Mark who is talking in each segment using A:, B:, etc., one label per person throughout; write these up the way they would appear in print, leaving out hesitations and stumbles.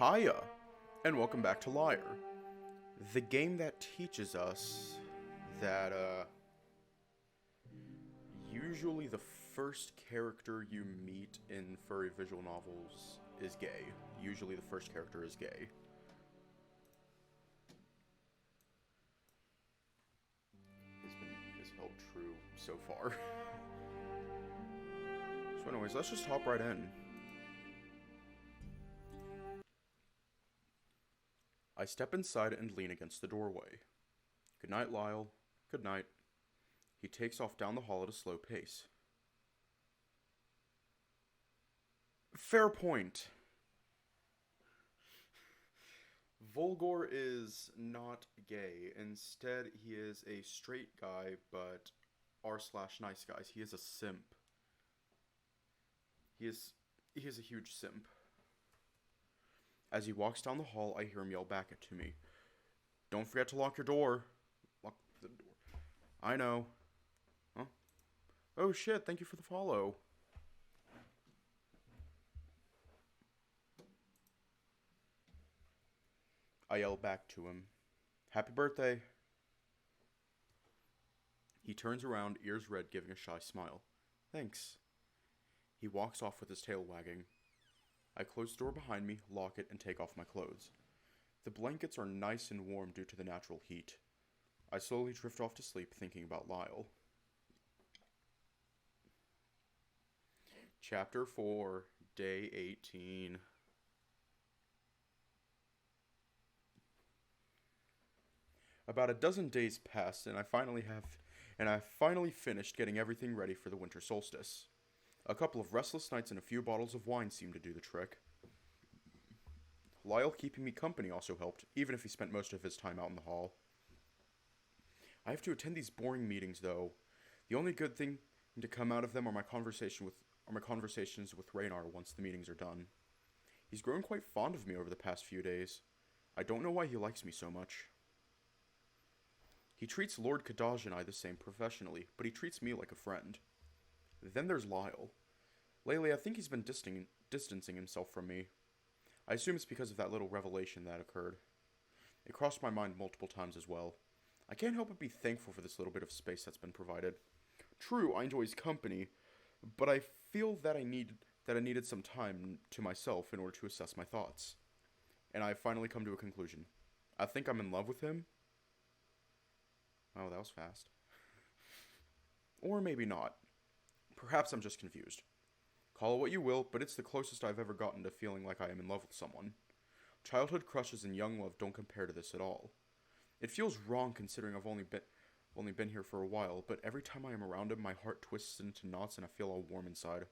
A: Hiya, and welcome back to Lyre, the game that teaches us that, usually the first character you meet in furry visual novels is gay. Usually the first character is gay. Is held true so far. So anyways, let's just hop right in. I step inside and lean against the doorway. Good night, Lyle. Good night. He takes off down the hall at a slow pace. Fair point. Volgor is not gay. Instead, he is a straight guy, but r/nice guys. He is a simp. He is a huge simp. As he walks down the hall, I hear him yell back to me. Don't forget to lock your door. Lock the door. I know. Huh? Oh shit, thank you for the follow. I yell back to him. Happy birthday. He turns around, ears red, giving a shy smile. Thanks. He walks off with his tail wagging. I close the door behind me, lock it, and take off my clothes. The blankets are nice and warm due to the natural heat. I slowly drift off to sleep, thinking about Lyle. Chapter 4, Day 18. About a dozen days passed, and I finally finished getting everything ready for the winter solstice. A couple of restless nights and a few bottles of wine seemed to do the trick. Lyle keeping me company also helped, even if he spent most of his time out in the hall. I have to attend these boring meetings, though. The only good thing to come out of them are my conversations with Raynar once the meetings are done. He's grown quite fond of me over the past few days. I don't know why he likes me so much. He treats Lord Kadaj and I the same professionally, but he treats me like a friend. Then there's Lyle. Lately, I think he's been distancing himself from me. I assume it's because of that little revelation that occurred. It crossed my mind multiple times as well. I can't help but be thankful for this little bit of space that's been provided. True, I enjoy his company, but I feel that I needed some time to myself in order to assess my thoughts. And I've finally come to a conclusion. I think I'm in love with him. Oh, that was fast. Or maybe not. Perhaps I'm just confused. Call it what you will, but it's the closest I've ever gotten to feeling like I am in love with someone. Childhood crushes and young love don't compare to this at all. It feels wrong considering I've only been here for a while, but every time I am around him, my heart twists into knots and I feel all warm inside.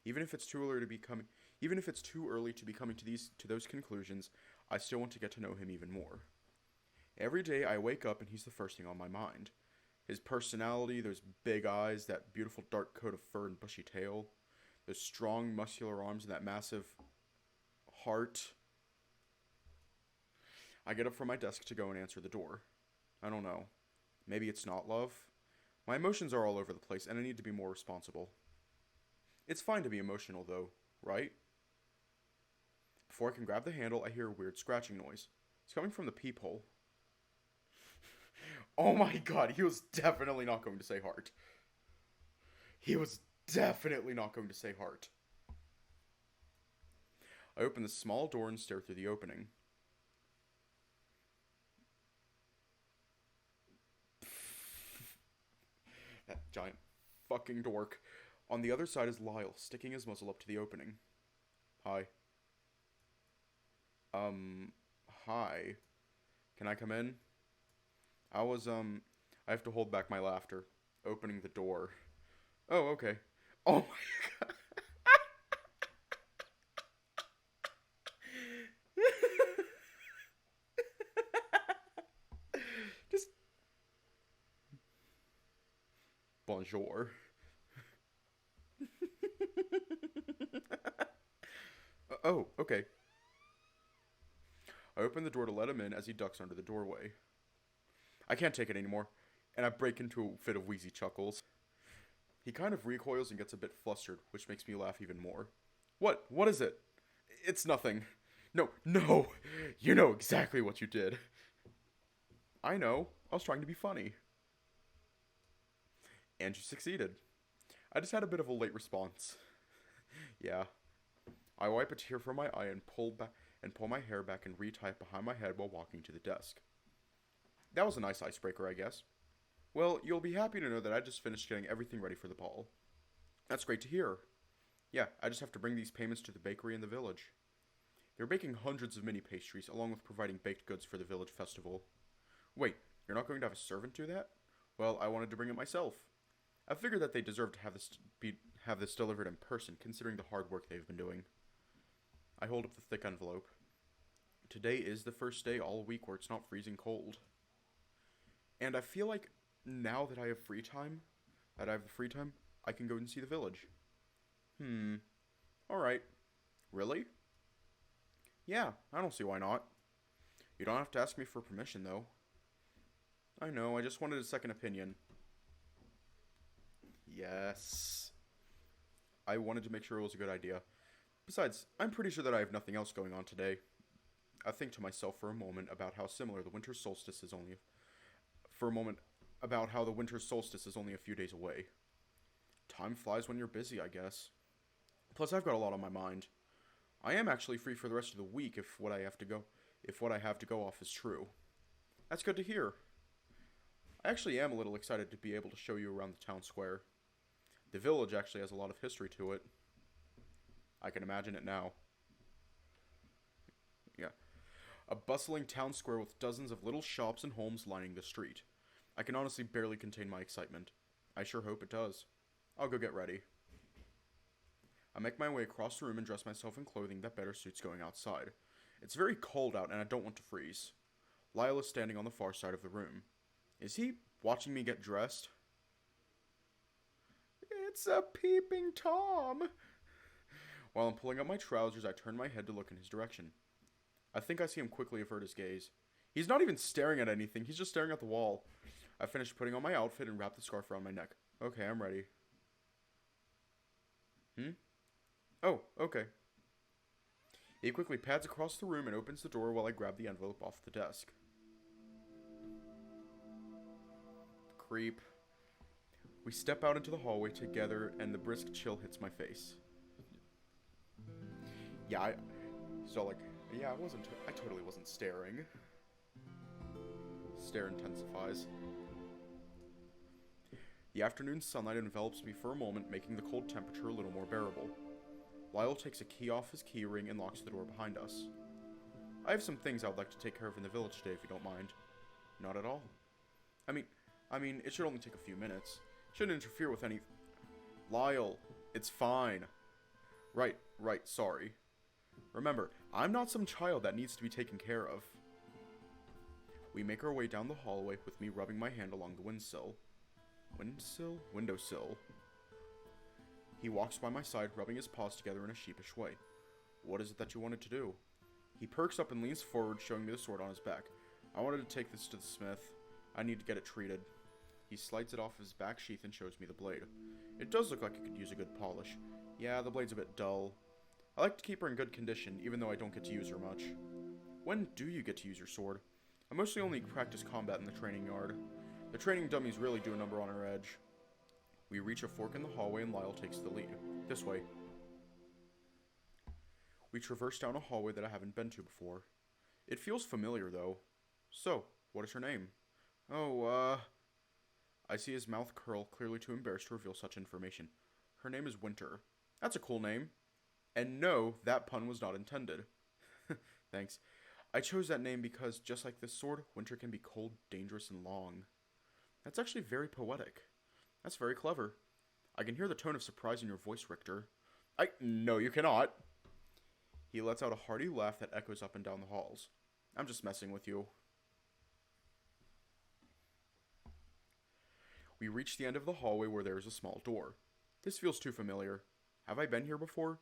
A: Even if it's too early to be coming to those conclusions, I still want to get to know him even more. Every day I wake up and he's the first thing on my mind. His personality, those big eyes, that beautiful dark coat of fur and bushy tail, those strong, muscular arms, and that massive heart. I get up from my desk to go and answer the door. I don't know. Maybe it's not love. My emotions are all over the place, and I need to be more responsible. It's fine to be emotional, though, right? Before I can grab the handle, I hear a weird scratching noise. It's coming from the peephole. Oh my god, he was definitely not going to say heart. He was definitely not going to say heart. I open the small door and stare through the opening. That giant fucking dork. On the other side is Lyle, sticking his muzzle up to the opening. Hi. Hi. Can I come in? I have to hold back my laughter. Opening the door. Oh, okay. Oh my god. Just. Bonjour. Oh, okay. I open the door to let him in as he ducks under the doorway. I can't take it anymore, and I break into a fit of wheezy chuckles. He kind of recoils and gets a bit flustered, which makes me laugh even more. What? What is it? It's nothing. No, no! You know exactly what you did. I know. I was trying to be funny. And you succeeded. I just had a bit of a late response. Yeah. I wipe a tear from my eye and pull my hair back and retie it behind my head while walking to the desk. That was a nice icebreaker, I guess. Well, you'll be happy to know that I just finished getting everything ready for the ball. That's great to hear. Yeah, I just have to bring these payments to the bakery in the village. They're baking hundreds of mini pastries, along with providing baked goods for the village festival. Wait, you're not going to have a servant do that? Well, I wanted to bring it myself. I figured that they deserve to have this delivered in person, considering the hard work they've been doing. I hold up the thick envelope. Today is the first day all week where it's not freezing cold. And I feel like now that I have free time, I can go and see the village. Alright. Really? Yeah, I don't see why not. You don't have to ask me for permission, though. I know, I just wanted a second opinion. Yes. I wanted to make sure it was a good idea. Besides, I'm pretty sure that I have nothing else going on today. I think to myself for a moment about how similar the winter solstice is only... about how the winter solstice is only a few days away. Time flies when you're busy, I guess. Plus, I've got a lot on my mind. I am actually free for the rest of the week if what I have to go off is true. That's good to hear. I actually am a little excited to be able to show you around the town square. The village actually has a lot of history to it. I can imagine it now. Yeah. A bustling town square with dozens of little shops and homes lining the street. I can honestly barely contain my excitement. I sure hope it does. I'll go get ready. I make my way across the room and dress myself in clothing that better suits going outside. It's very cold out and I don't want to freeze. Lyle is standing on the far side of the room. Is he watching me get dressed? It's a peeping Tom! While I'm pulling up my trousers, I turn my head to look in his direction. I think I see him quickly avert his gaze. He's not even staring at anything, he's just staring at the wall. I finish putting on my outfit and wrap the scarf around my neck. Okay, I'm ready. Oh, okay. He quickly pads across the room and opens the door while I grab the envelope off the desk. Creep. We step out into the hallway together and the brisk chill hits my face. Yeah, I totally wasn't staring. Stare intensifies. The afternoon sunlight envelops me for a moment, making the cold temperature a little more bearable. Lyle takes a key off his key ring and locks the door behind us. I have some things I would like to take care of in the village today, if you don't mind. Not at all. I mean, it should only take a few minutes. Shouldn't interfere with any... Lyle, it's fine. Right, sorry. Remember, I'm not some child that needs to be taken care of. We make our way down the hallway with me rubbing my hand along the windowsill. Windowsill. He walks by my side, rubbing his paws together in a sheepish way. What is it that you wanted to do? He perks up and leans forward, showing me the sword on his back. I wanted to take this to the smith. I need to get it treated. He slides it off his back sheath and shows me the blade. It does look like it could use a good polish. Yeah, the blade's a bit dull. I like to keep her in good condition, even though I don't get to use her much. When do you get to use your sword? I mostly only practice combat in the training yard. The training dummies really do a number on our edge. We reach a fork in the hallway and Lyle takes the lead. This way. We traverse down a hallway that I haven't been to before. It feels familiar, though. So, what is her name? Oh, I see his mouth curl, clearly too embarrassed to reveal such information. Her name is Winter. That's a cool name. And no, that pun was not intended. Thanks. I chose that name because, just like this sword, Winter can be cold, dangerous, and long. That's actually very poetic. That's very clever. I can hear the tone of surprise in your voice, Richter. No, you cannot. He lets out a hearty laugh that echoes up and down the halls. I'm just messing with you. We reach the end of the hallway where there is a small door. This feels too familiar. Have I been here before?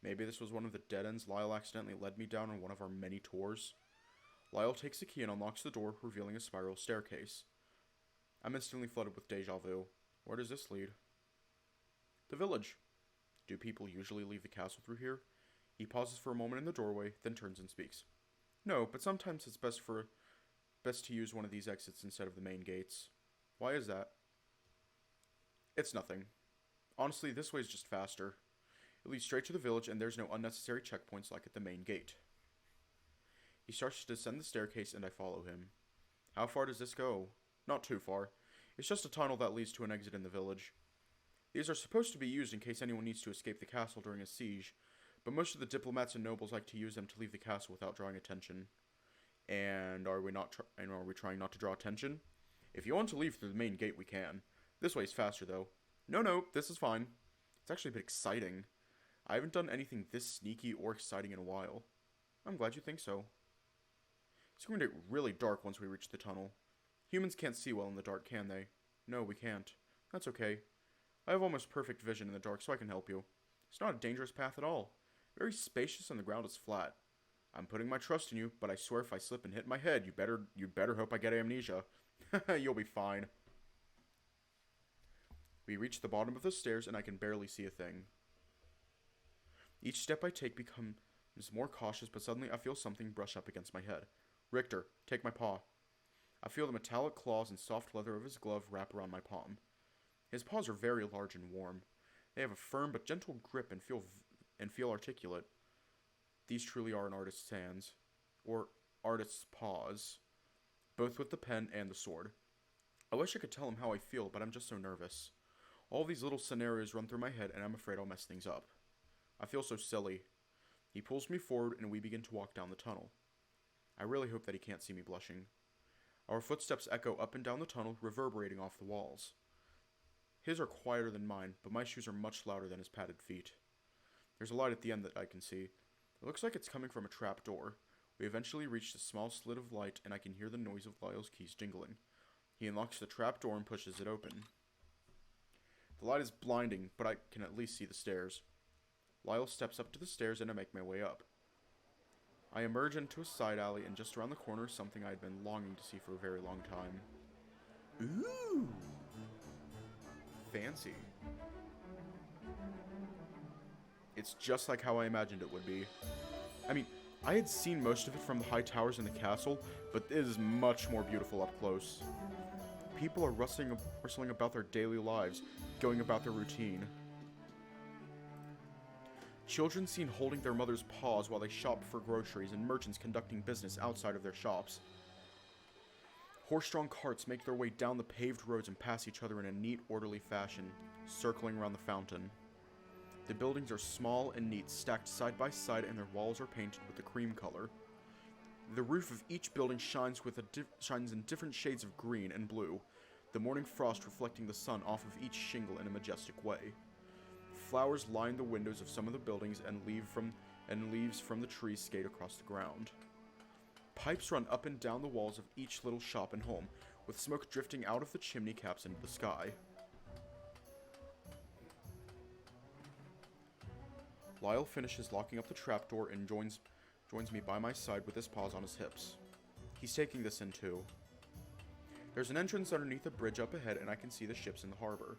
A: Maybe this was one of the dead ends Lyle accidentally led me down on one of our many tours. Lyle takes the key and unlocks the door, revealing a spiral staircase. I'm instantly flooded with deja vu. Where does this lead? The village. Do people usually leave the castle through here? He pauses for a moment in the doorway, then turns and speaks. No, but sometimes it's best to use one of these exits instead of the main gates. Why is that? It's nothing. Honestly, this way is just faster. It leads straight to the village, and there's no unnecessary checkpoints like at the main gate. He starts to descend the staircase, and I follow him. How far does this go? Not too far. It's just a tunnel that leads to an exit in the village. These are supposed to be used in case anyone needs to escape the castle during a siege, but most of the diplomats and nobles like to use them to leave the castle without drawing attention. And are we trying not to draw attention? If you want to leave through the main gate, we can. This way's faster, though. No, this is fine. It's actually a bit exciting. I haven't done anything this sneaky or exciting in a while. I'm glad you think so. It's going to get really dark once we reach the tunnel. Humans can't see well in the dark, can they? No, we can't. That's okay. I have almost perfect vision in the dark, so I can help you. It's not a dangerous path at all. Very spacious, and the ground is flat. I'm putting my trust in you, but I swear if I slip and hit my head, you better hope I get amnesia. You'll be fine. We reach the bottom of the stairs, and I can barely see a thing. Each step I take becomes more cautious, but suddenly I feel something brush up against my head. Richter, take my paw. I feel the metallic claws and soft leather of his glove wrap around my palm. His paws are very large and warm. They have a firm but gentle grip and feel articulate. These truly are an artist's hands, or artist's paws, both with the pen and the sword. I wish I could tell him how I feel, but I'm just so nervous. All these little scenarios run through my head, and I'm afraid I'll mess things up. I feel so silly. He pulls me forward, and we begin to walk down the tunnel. I really hope that he can't see me blushing. Our footsteps echo up and down the tunnel, reverberating off the walls. His are quieter than mine, but my shoes are much louder than his padded feet. There's a light at the end that I can see. It looks like it's coming from a trap door. We eventually reach the small slit of light, and I can hear the noise of Lyle's keys jingling. He unlocks the trap door and pushes it open. The light is blinding, but I can at least see the stairs. Lyle steps up to the stairs, and I make my way up. I emerge into a side alley, and just around the corner is something I had been longing to see for a very long time. Ooh! Fancy. It's just like how I imagined it would be. I mean, I had seen most of it from the high towers in the castle, but it is much more beautiful up close. People are rustling about their daily lives, going about their routine. Children seen holding their mother's paws while they shop for groceries, and merchants conducting business outside of their shops. Horse-drawn carts make their way down the paved roads and pass each other in a neat, orderly fashion, circling around the fountain. The buildings are small and neat, stacked side by side, and their walls are painted with the cream color. The roof of each building shines in different shades of green and blue, the morning frost reflecting the sun off of each shingle in a majestic way. Flowers line the windows of some of the buildings, and leaves from the trees skate across the ground. Pipes run up and down the walls of each little shop and home, with smoke drifting out of the chimney caps into the sky. Lyle finishes locking up the trapdoor and joins me by my side with his paws on his hips. He's taking this in too. There's an entrance underneath a bridge up ahead, and I can see the ships in the harbor.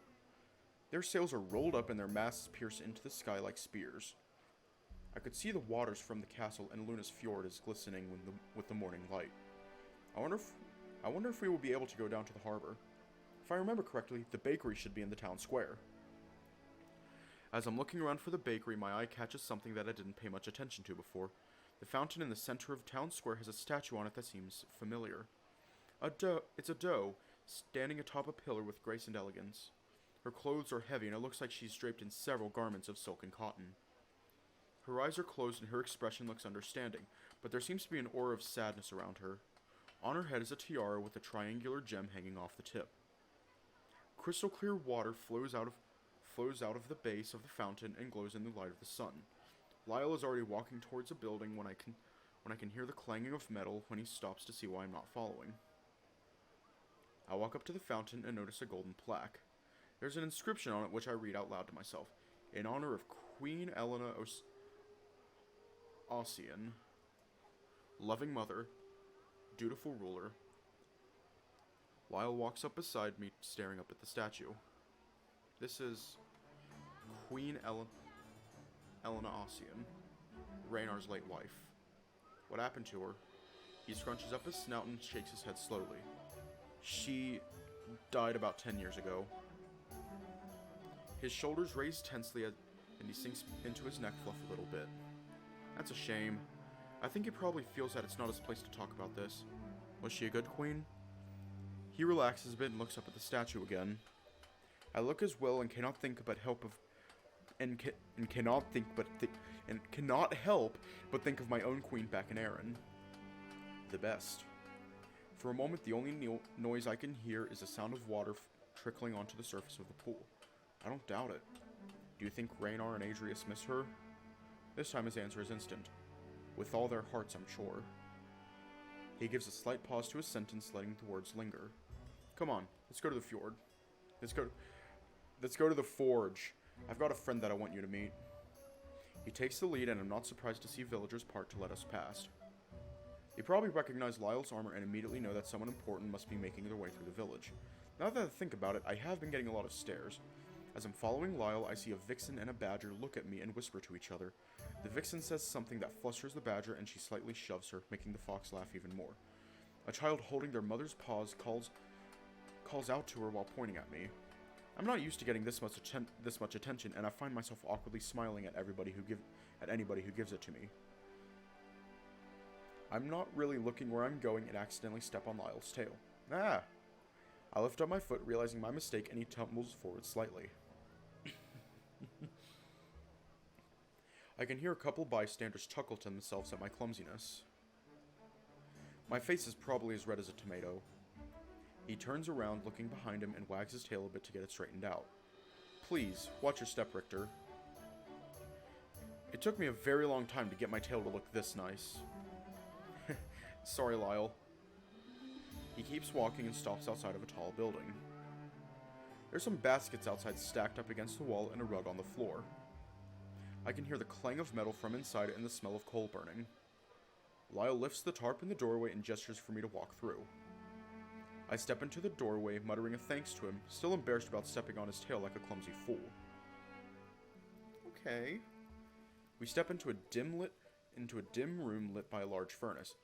A: Their sails are rolled up and their masts pierce into the sky like spears. I could see the waters from the castle, and Luna's fjord is glistening with the morning light. I wonder if we will be able to go down to the harbor. If I remember correctly, the bakery should be in the town square. As I'm looking around for the bakery, my eye catches something that I didn't pay much attention to before. The fountain in the center of town square has a statue on it that seems familiar. It's a doe, standing atop a pillar with grace and elegance. Her clothes are heavy, and it looks like she's draped in several garments of silk and cotton. Her eyes are closed, and her expression looks understanding, but there seems to be an aura of sadness around her. On her head is a tiara with a triangular gem hanging off the tip. Crystal clear water flows out of the base of the fountain and glows in the light of the sun. Lyle is already walking towards a building when I can hear the clanging of metal when he stops to see why I'm not following. I walk up to the fountain and notice a golden plaque. There's an inscription on it which I read out loud to myself. In honor of Queen Elena Ossian, loving mother, dutiful ruler. Lyle walks up beside me, staring up at the statue. This is Queen Elena Ossian. Raynar's late wife. What happened to her? He scrunches up his snout and shakes his head slowly. She died about 10 years ago. His shoulders raise tensely and he sinks into his neck fluff a little bit. That's a shame. I think he probably feels that it's not his place to talk about this. Was she a good queen? He relaxes a bit and looks up at the statue again. I look as well and cannot think but help cannot help but think of my own queen back in Erin. The best. For a moment, the only noise I can hear is the sound of water trickling onto the surface of the pool. I don't doubt it. Do you think Raynar and Adrius miss her? This time his answer is instant. With all their hearts, I'm sure. He gives a slight pause to his sentence, letting the words linger. Come on, let's go to the fjord. Let's go to the forge. I've got a friend that I want you to meet. He takes the lead, and I'm not surprised to see villagers part to let us past. They probably recognize Lyle's armor and immediately know that someone important must be making their way through the village. Now that I think about it, I have been getting a lot of stares. As I'm following Lyle, I see a vixen and a badger look at me and whisper to each other. The vixen says something that flusters the badger, and she slightly shoves her, making the fox laugh even more. A child holding their mother's paws calls out to her while pointing at me. I'm not used to getting this much attention, and I find myself awkwardly smiling at anybody who gives it to me. I'm not really looking where I'm going and accidentally step on Lyle's tail. Ah! I lift up my foot, realizing my mistake, and he tumbles forward slightly. I can hear a couple bystanders chuckle to themselves at my clumsiness. My face is probably as red as a tomato. He turns around, looking behind him, and wags his tail a bit to get it straightened out. Please, watch your step, Richter. It took me a very long time to get my tail to look this nice. Sorry, Lyle. He keeps walking and stops outside of a tall building. There's some baskets outside stacked up against the wall and a rug on the floor. I can hear the clang of metal from inside and the smell of coal burning. Lyle lifts the tarp in the doorway and gestures for me to walk through. I step into the doorway, muttering a thanks to him, still embarrassed about stepping on his tail like a clumsy fool. Okay. We step into a dim room lit by a large furnace.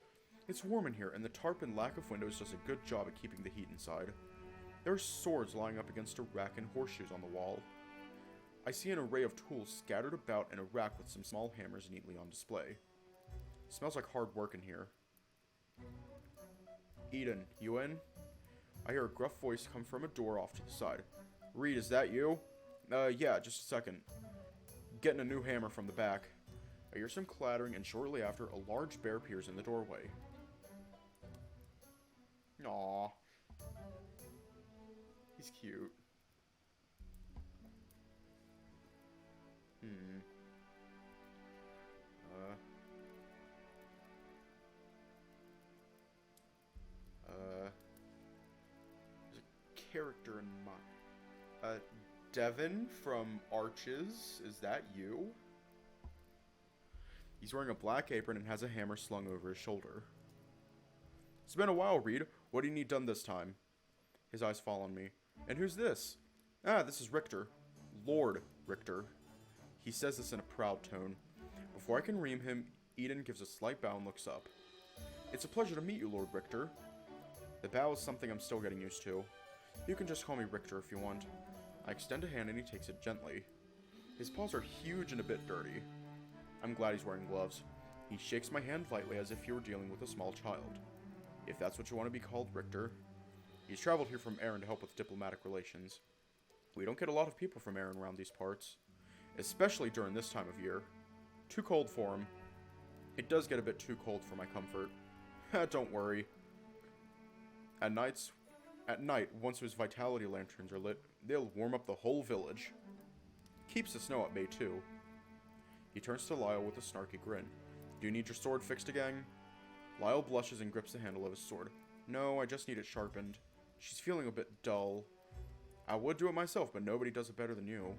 A: It's warm in here, and the tarp and lack of windows does a good job at keeping the heat inside. There are swords lying up against a rack and horseshoes on the wall. I see an array of tools scattered about and a rack with some small hammers neatly on display. It smells like hard work in here. Eden, you in? I hear a gruff voice come from a door off to the side. Reed, is that you? Yeah, just a second. Getting a new hammer from the back. I hear some clattering, and shortly after, a large bear appears in the doorway. Aww. He's cute. There's a character in my... Devin from Arches, is that you? He's wearing a black apron and has a hammer slung over his shoulder. It's been a while, Reed. What do you need done this time? His eyes fall on me. And who's this? Ah, this is Richter. Lord Richter. He says this in a proud tone. Before I can ream him, Eden gives a slight bow and looks up. It's a pleasure to meet you, Lord Richter. The bow is something I'm still getting used to. You can just call me Richter if you want. I extend a hand and he takes it gently. His paws are huge and a bit dirty. I'm glad he's wearing gloves. He shakes my hand lightly as if he were dealing with a small child. If that's what you want to be called, Richter. He's traveled here from Erin to help with diplomatic relations. We don't get a lot of people from Erin around these parts. Especially during this time of year. Too cold for him. It does get a bit too cold for my comfort. Don't worry. At night, once his vitality lanterns are lit, they'll warm up the whole village. Keeps the snow at bay too. He turns to Lyle with a snarky grin. Do you need your sword fixed again? Lyle blushes and grips the handle of his sword. No, I just need it sharpened. She's feeling a bit dull. I would do it myself, but nobody does it better than you.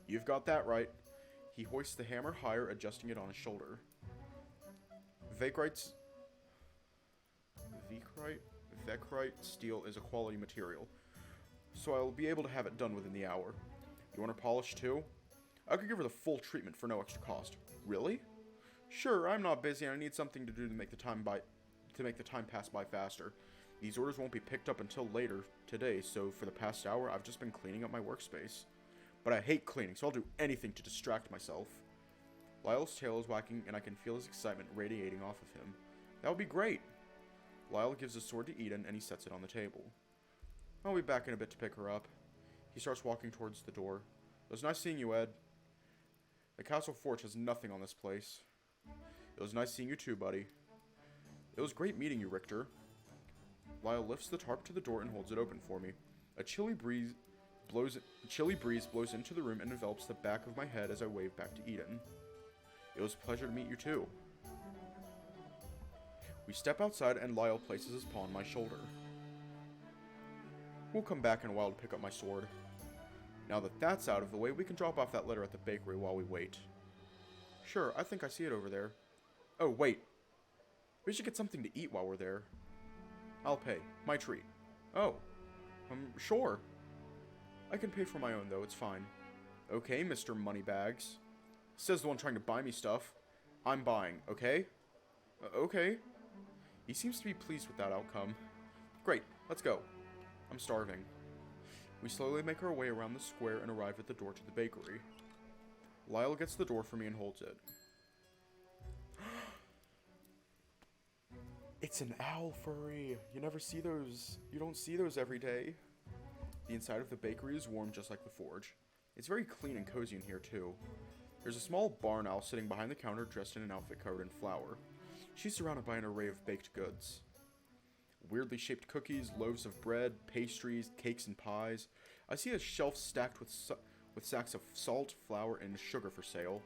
A: You've got that right. He hoists the hammer higher, adjusting it on his shoulder. Vekrite steel is a quality material, so I'll be able to have it done within the hour. You want her polished too? I could give her the full treatment for no extra cost. Really? Sure, I'm not busy and I need something to do to make the time pass by faster. These orders won't be picked up until later today, so for the past hour, I've just been cleaning up my workspace. But I hate cleaning, so I'll do anything to distract myself. Lyle's tail is wagging, and I can feel his excitement radiating off of him. That would be great. Lyle gives his sword to Eden, and he sets it on the table. I'll be back in a bit to pick her up. He starts walking towards the door. It was nice seeing you, Ed. The castle fort has nothing on this place. It was nice seeing you too, buddy. It was great meeting you, Richter. Lyle lifts the tarp to the door and holds it open for me. A chilly breeze blows into the room and envelops the back of my head as I wave back to Eden. It was a pleasure to meet you too. We step outside and Lyle places his paw on my shoulder. We'll come back in a while to pick up my sword. Now that that's out of the way, we can drop off that letter at the bakery while we wait. Sure, I think I see it over there. Oh, wait. We should get something to eat while we're there. I'll pay. My treat. Oh. Sure. I can pay for my own, though. It's fine. Okay, Mr. Moneybags. Says the one trying to buy me stuff. I'm buying, okay? Okay. He seems to be pleased with that outcome. Great, let's go. I'm starving. We slowly make our way around the square and arrive at the door to the bakery. Lyle gets the door for me and holds it. It's an owl, Furry. You never see those. You don't see those every day. The inside of the bakery is warm just like the forge. It's very clean and cozy in here too. There's a small barn owl sitting behind the counter dressed in an outfit covered in flour. She's surrounded by an array of baked goods. Weirdly shaped cookies, loaves of bread, pastries, cakes, and pies. I see a shelf stacked with sacks of salt, flour, and sugar for sale.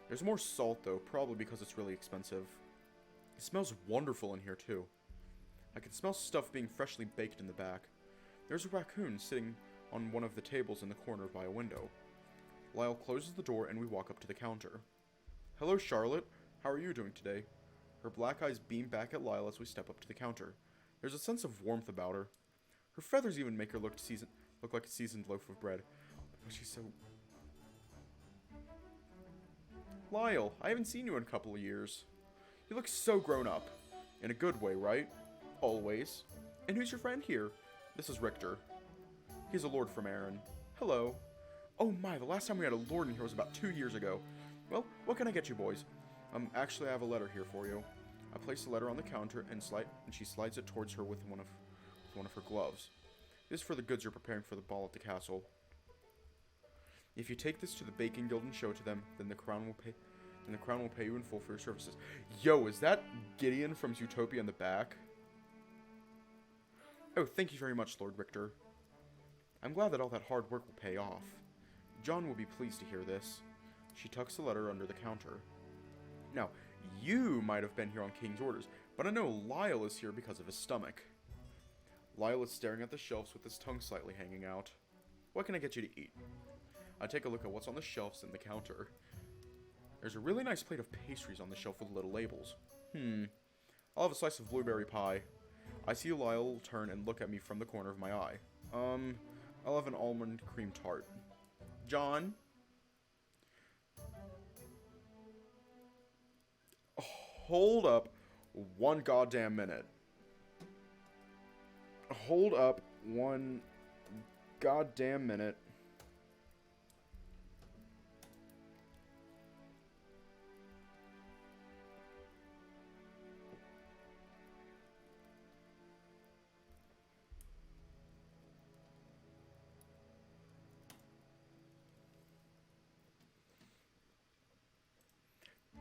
A: There's more salt though, probably because it's really expensive. It smells wonderful in here too. I can smell stuff being freshly baked in the back. There's a raccoon sitting on one of the tables in the corner by a window. Lyle closes the door and we walk up to the counter. Hello, Charlotte. How are you doing today? Her black eyes beam back at Lyle as we step up to the counter. There's a sense of warmth about her. Her feathers even make her look like a seasoned loaf of bread. But she's so... Lyle, I haven't seen you in a couple of years. You look so grown up. In a good way, right? Always. And who's your friend here? This is Richter. He's a lord from Erin. Hello. Oh my, the last time we had a lord in here was about 2 years ago. Well, what can I get you boys? Actually I have a letter here for you. I place the letter on the counter and she slides it towards her with one of her gloves. This is for the goods you're preparing for the ball at the castle. If you take this to the baking guild and show it to them, then the crown will pay you in full for your services. Yo, is that Gideon from Zootopia in the back? Oh, thank you very much, Lord Richter. I'm glad that all that hard work will pay off. John will be pleased to hear this. She tucks the letter under the counter. Now, you might have been here on King's orders, but I know Lyle is here because of his stomach. Lyle is staring at the shelves with his tongue slightly hanging out. What can I get you to eat? I take a look at what's on the shelves and the counter. There's a really nice plate of pastries on the shelf with little labels. I'll have a slice of blueberry pie. I see Lyle turn and look at me from the corner of my eye. I'll have an almond cream tart. John? Hold up one goddamn minute. Hold up one goddamn minute.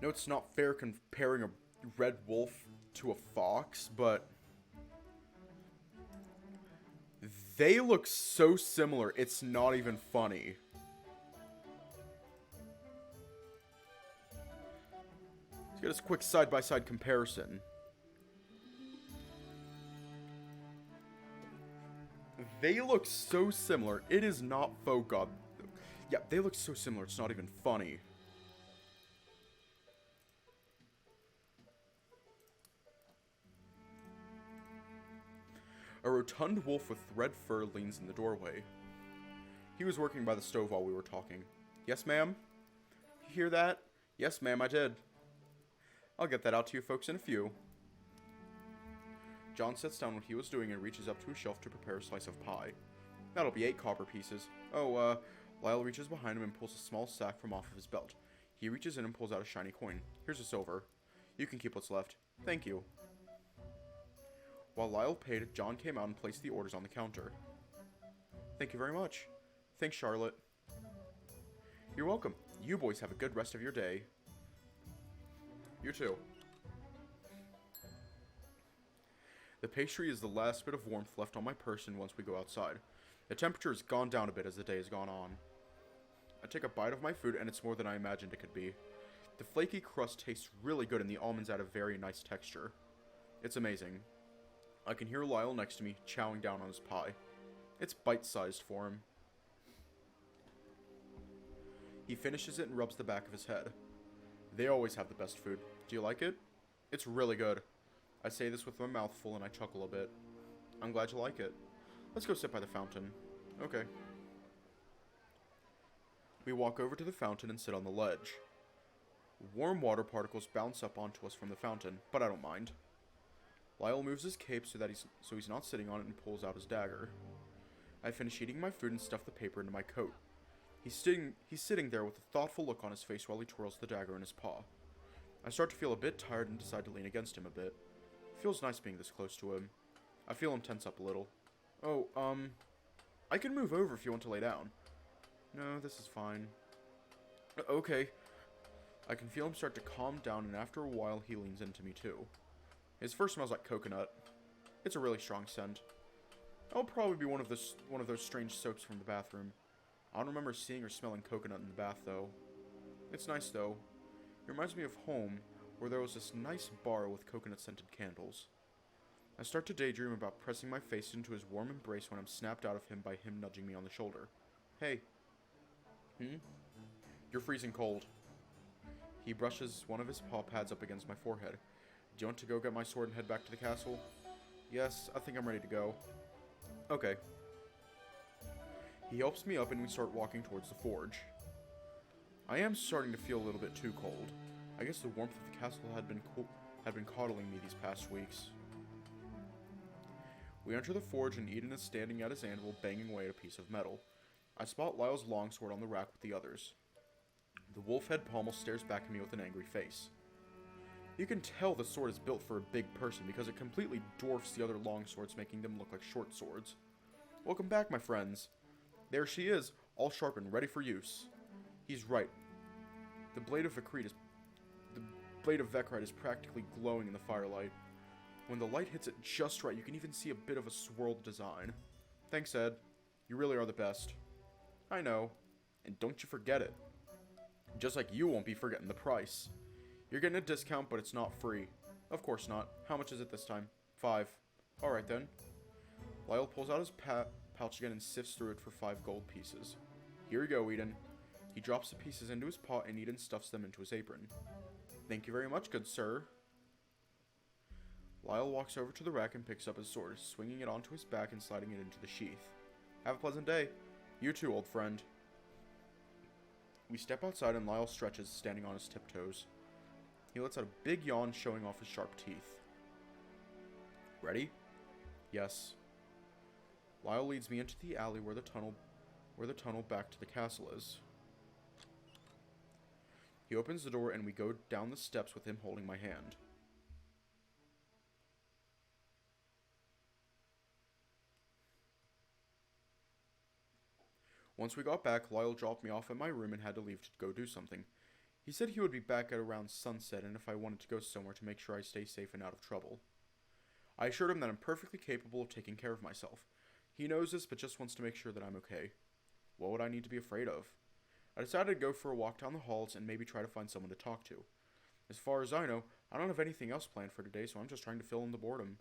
A: No, it's not fair comparing a red wolf to a fox, but they look so similar, it's not even funny. Let's get us a quick side-by-side comparison. They look so similar, it is not faux god. Yeah, they look so similar, it's not even funny. A rotund wolf with red fur leans in the doorway. He was working by the stove while we were talking. Yes, ma'am? You hear that? Yes, ma'am, I did. I'll get that out to you folks in a few. John sets down what he was doing and reaches up to his shelf to prepare a slice of pie. That'll be 8 copper pieces. Oh, Lyle reaches behind him and pulls a small sack from off of his belt. He reaches in and pulls out a shiny coin. Here's a silver. You can keep what's left. Thank you. While Lyle paid, John came out and placed the orders on the counter. Thank you very much. Thanks, Charlotte. You're welcome. You boys have a good rest of your day. You too. The pastry is the last bit of warmth left on my person once we go outside. The temperature has gone down a bit as the day has gone on. I take a bite of my food and it's more than I imagined it could be. The flaky crust tastes really good and the almonds add a very nice texture. It's amazing. I can hear Lyle next to me chowing down on his pie. It's bite-sized for him. He finishes it and rubs the back of his head. They always have the best food. Do you like it? It's really good. I say this with my mouth full and I chuckle a bit. I'm glad you like it. Let's go sit by the fountain. Okay. We walk over to the fountain and sit on the ledge. Warm water particles bounce up onto us from the fountain, but I don't mind. Lyle moves his cape so he's not sitting on it and pulls out his dagger. I finish eating my food and stuff the paper into my coat. He's sitting there with a thoughtful look on his face while he twirls the dagger in his paw. I start to feel a bit tired and decide to lean against him a bit. It feels nice being this close to him. I feel him tense up a little. Oh, I can move over if you want to lay down. No, this is fine. Okay. I can feel him start to calm down, and after a while, he leans into me too. His fur smells like coconut. It's a really strong scent. That'll probably be one of those strange soaps from the bathroom. I don't remember seeing or smelling coconut in the bath, though. It's nice, though. It reminds me of home, where there was this nice bar with coconut-scented candles. I start to daydream about pressing my face into his warm embrace when I'm snapped out of him by him nudging me on the shoulder. Hey. You're freezing cold. He brushes one of his paw pads up against my forehead. Do you want to go get my sword and head back to the castle? Yes, I think I'm ready to go. Okay. He helps me up and we start walking towards the forge. I am starting to feel a little bit too cold. I guess the warmth of the castle had been coddling me these past weeks. We enter the forge and Eden is standing at his anvil banging away at a piece of metal. I spot Lyle's longsword on the rack with the others. The wolf head pommel stares back at me with an angry face. You can tell the sword is built for a big person because it completely dwarfs the other longswords, making them look like short swords. Welcome back, my friends. There she is, all sharpened, ready for use. He's right. The blade of Vekrite is practically glowing in the firelight. When the light hits it just right, you can even see a bit of a swirled design. Thanks, Ed. You really are the best. I know. And don't you forget it. Just like you won't be forgetting the price. You're getting a discount, but it's not free. Of course not. How much is it this time? 5. Alright then. Lyle pulls out his pouch again and sifts through it for 5 gold pieces. Here you go, Eden. He drops the pieces into his paw and Eden stuffs them into his apron. Thank you very much, good sir. Lyle walks over to the rack and picks up his sword, swinging it onto his back and sliding it into the sheath. Have a pleasant day. You too, old friend. We step outside and Lyle stretches, standing on his tiptoes. He lets out a big yawn, showing off his sharp teeth. Ready? Yes. Lyle leads me into the alley where the tunnel back to the castle is. He opens the door and we go down the steps with him holding my hand. Once we got back, Lyle dropped me off at my room and had to leave to go do something. He said he would be back at around sunset and if I wanted to go somewhere to make sure I stay safe and out of trouble. I assured him that I'm perfectly capable of taking care of myself. He knows this, but just wants to make sure that I'm okay. What would I need to be afraid of? I decided to go for a walk down the halls and maybe try to find someone to talk to. As far as I know, I don't have anything else planned for today, so I'm just trying to fill in the boredom.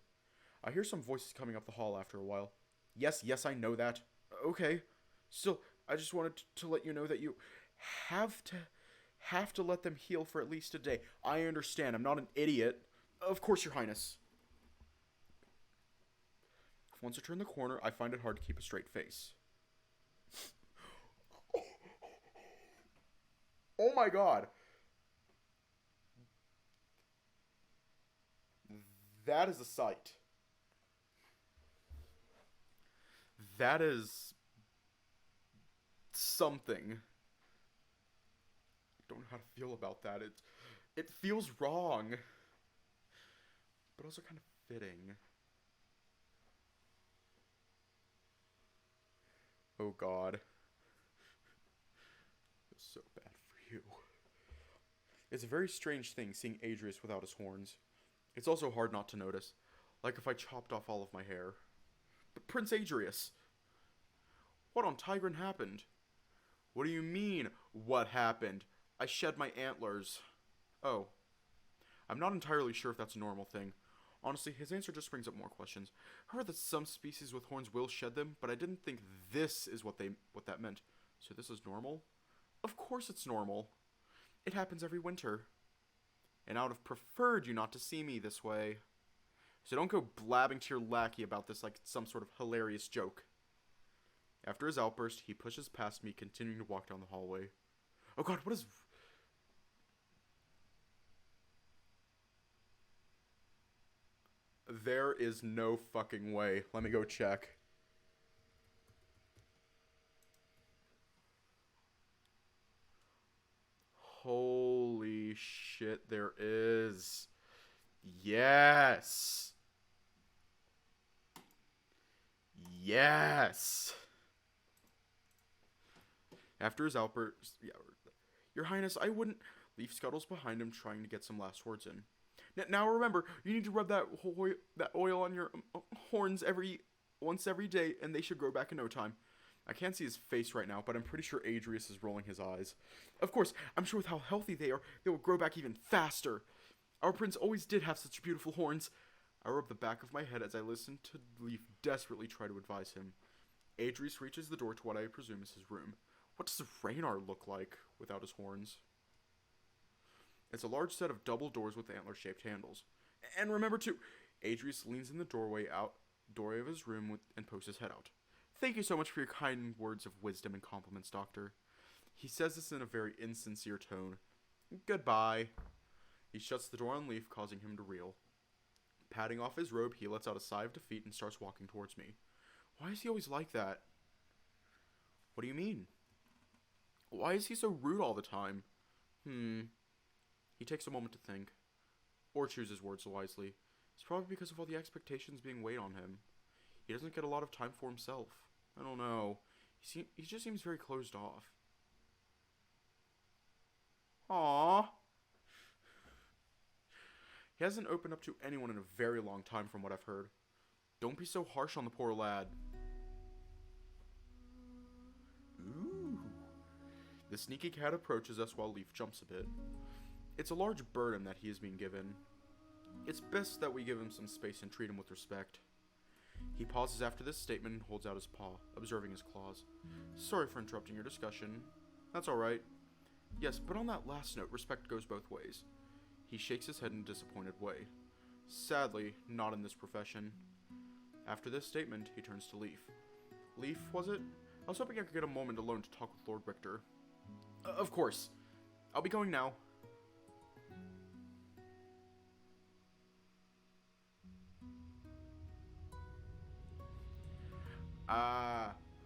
A: I hear some voices coming up the hall after a while. Yes, I know that. Okay. Still, I just wanted to let you know that you have to let them heal for at least a day. I understand. I'm not an idiot. Of course, Your Highness. Once I turn the corner, I find it hard to keep a straight face. Oh my god. That is a sight. That is something. I don't know how to feel about that. It feels wrong, but also kind of fitting. Oh God. Feels so bad for you. It's a very strange thing seeing Adrius without his horns. It's also hard not to notice. Like if I chopped off all of my hair. But Prince Adrius! What on Tigran happened? What do you mean, what happened? I shed my antlers. Oh. I'm not entirely sure if that's a normal thing. Honestly, his answer just brings up more questions. I heard that some species with horns will shed them, but I didn't think this is what that meant. So this is normal? Of course it's normal. It happens every winter. And I would have preferred you not to see me this way. So don't go blabbing to your lackey about this like it's some sort of hilarious joke. After his outburst, he pushes past me, continuing to walk down the hallway. Oh God, what is... There is no fucking way. Let me go check. Holy shit, there is. Yes. Yes. After his outburst, Your Highness, I wouldn't... Leaf scuttles behind him, trying to get some last words in. Now remember, you need to rub that oil on your horns once every day, and they should grow back in no time. I can't see his face right now, but I'm pretty sure Adrius is rolling his eyes. Of course, I'm sure with how healthy they are, they will grow back even faster. Our prince always did have such beautiful horns. I rub the back of my head as I listen to Leaf desperately try to advise him. Adrius reaches the door to what I presume is his room. What does Raynar look like without his horns? It's a large set of double doors with antler-shaped handles. And remember too, Adrius leans in the doorway of his room and pokes his head out. Thank you so much for your kind words of wisdom and compliments, Doctor. He says this in a very insincere tone. Goodbye. He shuts the door on Leaf, causing him to reel. Patting off his robe, he lets out a sigh of defeat and starts walking towards me. Why is he always like that? What do you mean? Why is he so rude all the time? He takes a moment to think. Or choose his words wisely. It's probably because of all the expectations being weighed on him. He doesn't get a lot of time for himself. I don't know. He just seems very closed off. Aww. He hasn't opened up to anyone in a very long time from what I've heard. Don't be so harsh on the poor lad. Ooh. The sneaky cat approaches us while Leaf jumps a bit. It's a large burden that he is being given. It's best that we give him some space and treat him with respect. He pauses after this statement and holds out his paw, observing his claws. Sorry for interrupting your discussion. That's alright. Yes, but on that last note, respect goes both ways. He shakes his head in a disappointed way. Sadly, not in this profession. After this statement, he turns to Leaf. Leaf, was it? I was hoping I could get a moment alone to talk with Lord Richter. Of course. I'll be going now.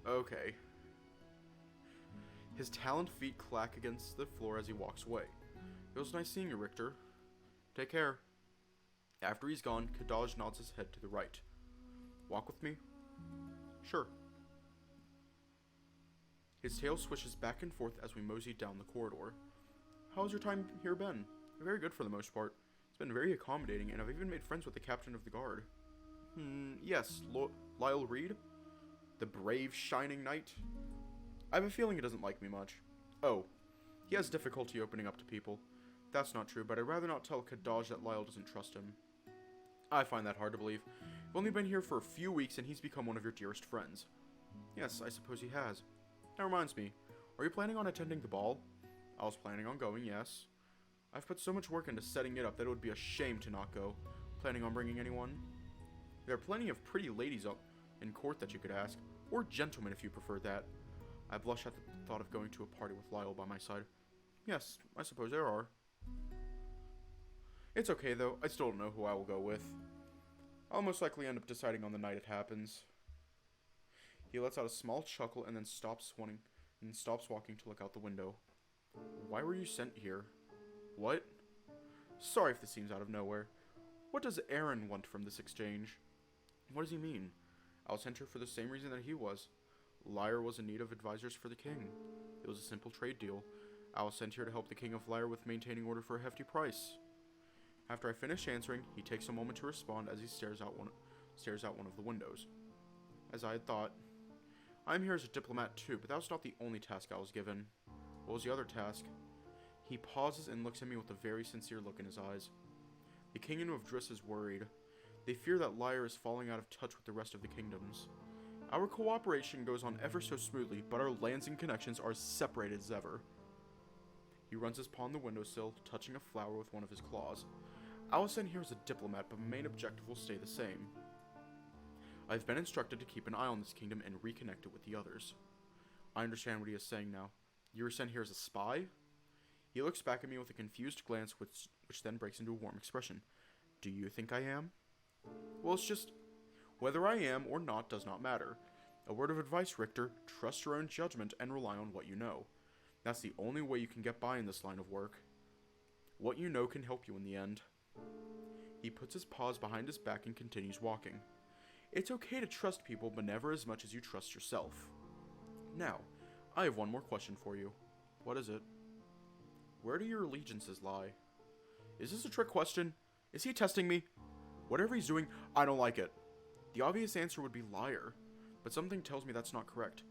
A: Okay. His taloned feet clack against the floor as he walks away. It was nice seeing you, Richter. Take care. After he's gone, Kadaj nods his head to the right. Walk with me? Sure. His tail swishes back and forth as we mosey down the corridor. How's your time here been? Very good for the most part. It's been very accommodating, and I've even made friends with the captain of the guard. Yes, Lyle Reed? The brave, shining knight? I have a feeling he doesn't like me much. Oh, he has difficulty opening up to people. That's not true, but I'd rather not tell Kadaj that Lyle doesn't trust him. I find that hard to believe. You've only been here for a few weeks and he's become one of your dearest friends. Yes, I suppose he has. That reminds me, are you planning on attending the ball? I was planning on going, yes. I've put so much work into setting it up that it would be a shame to not go. Planning on bringing anyone? There are plenty of pretty ladies up in court that you could ask, or gentlemen if you prefer that. I blush at the thought of going to a party with Lyle by my side. Yes, I suppose there are. It's okay, though. I still don't know who I will go with. I'll most likely end up deciding on the night it happens. He lets out a small chuckle and then stops walking to look out the window. Why were you sent here? What? Sorry if this seems out of nowhere. What does Aaron want from this exchange? What does he mean? I was sent here for the same reason that he was. Lyre was in need of advisors for the king. It was a simple trade deal. I was sent here to help the king of Lyre with maintaining order for a hefty price. After I finish answering, he takes a moment to respond as he stares out one of the windows. As I had thought, I'm here as a diplomat too, but that was not the only task I was given. What was the other task? He pauses and looks at me with a very sincere look in his eyes. The kingdom of Driss is worried. They fear that Lyre is falling out of touch with the rest of the kingdoms. Our cooperation goes on ever so smoothly, but our lands and connections are as separated as ever. He runs his paw on the windowsill, touching a flower with one of his claws. I was sent here as a diplomat, but my main objective will stay the same. I've been instructed to keep an eye on this kingdom and reconnect it with the others. I understand what he is saying now. You were sent here as a spy? He looks back at me with a confused glance, which then breaks into a warm expression. Do you think I am? Well, it's just... Whether I am or not does not matter. A word of advice, Richter. Trust your own judgment and rely on what you know. That's the only way you can get by in this line of work. What you know can help you in the end. He puts his paws behind his back and continues walking. It's okay to trust people, but never as much as you trust yourself. Now, I have one more question for you. What is it? Where do your allegiances lie? Is this a trick question? Is he testing me? Whatever he's doing, I don't like it. The obvious answer would be Lyre, but something tells me that's not correct.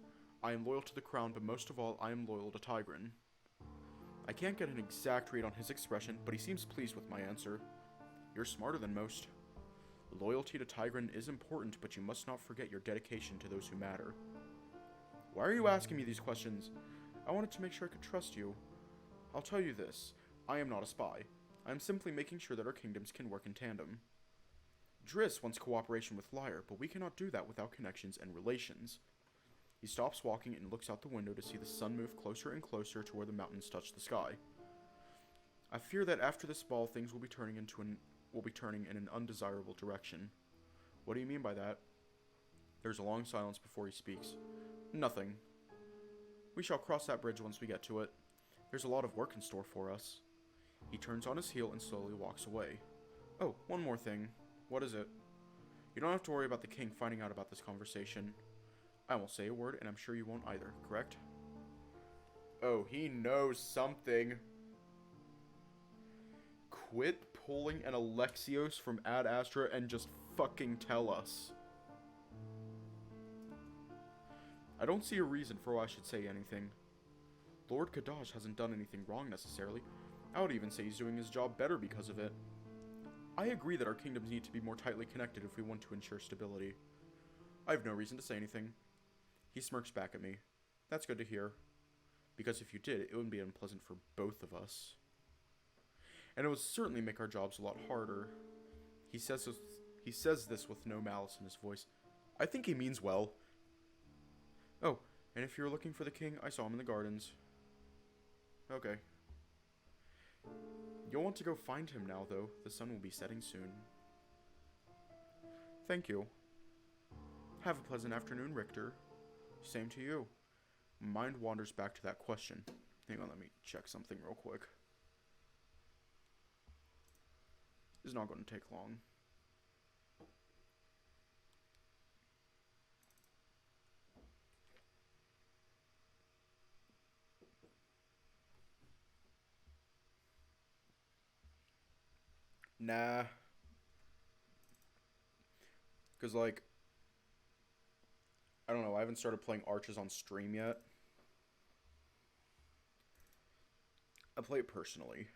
A: I am loyal to the crown, but most of all, I am loyal to Tigran. I can't get an exact read on his expression, but he seems pleased with my answer. You're smarter than most. Loyalty to Tigran is important, but you must not forget your dedication to those who matter. Why are you asking me these questions? I wanted to make sure I could trust you. I'll tell you this. I am not a spy. I am simply making sure that our kingdoms can work in tandem. Driss wants cooperation with Lyre, but we cannot do that without connections and relations. He stops walking and looks out the window to see the sun move closer and closer to where the mountains touch the sky. I fear that after this ball, things will be turning in an undesirable direction. What do you mean by that? There's a long silence before he speaks. Nothing. We shall cross that bridge once we get to it. There's a lot of work in store for us. He turns on his heel and slowly walks away. Oh, one more thing. What is it? You don't have to worry about the king finding out about this conversation. I won't say a word, and I'm sure you won't either, correct? Oh, he knows something. Quit pulling an Alexios from Ad Astra and just fucking tell us. I don't see a reason for why I should say anything. Lord Kadash hasn't done anything wrong necessarily. I would even say he's doing his job better because of it. I agree that our kingdoms need to be more tightly connected if we want to ensure stability. I have no reason to say anything. He smirks back at me. That's good to hear. Because if you did, it would be unpleasant for both of us. And it would certainly make our jobs a lot harder. He says this with no malice in his voice. I think he means well. Oh, and if you're looking for the king, I saw him in the gardens. Okay. You'll want to go find him now, though. The sun will be setting soon. Thank you. Have a pleasant afternoon, Richter. Same to you. Mind wanders back to that question. Hang on, let me check something real quick. It's not going to take long. Nah. Because, like, I don't know, I haven't started playing Arches on stream yet. I play it personally.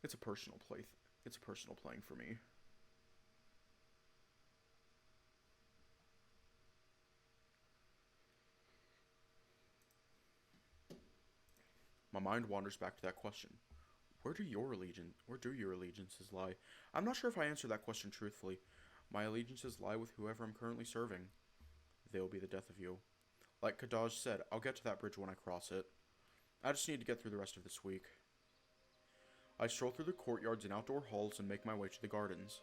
A: It's a personal playing for me. My mind wanders back to that question. Where do your allegiances lie? I'm not sure if I answer that question truthfully. My allegiances lie with whoever I'm currently serving. They will be the death of you. Like Kadaj said, I'll get to that bridge when I cross it. I just need to get through the rest of this week. I stroll through the courtyards and outdoor halls and make my way to the gardens.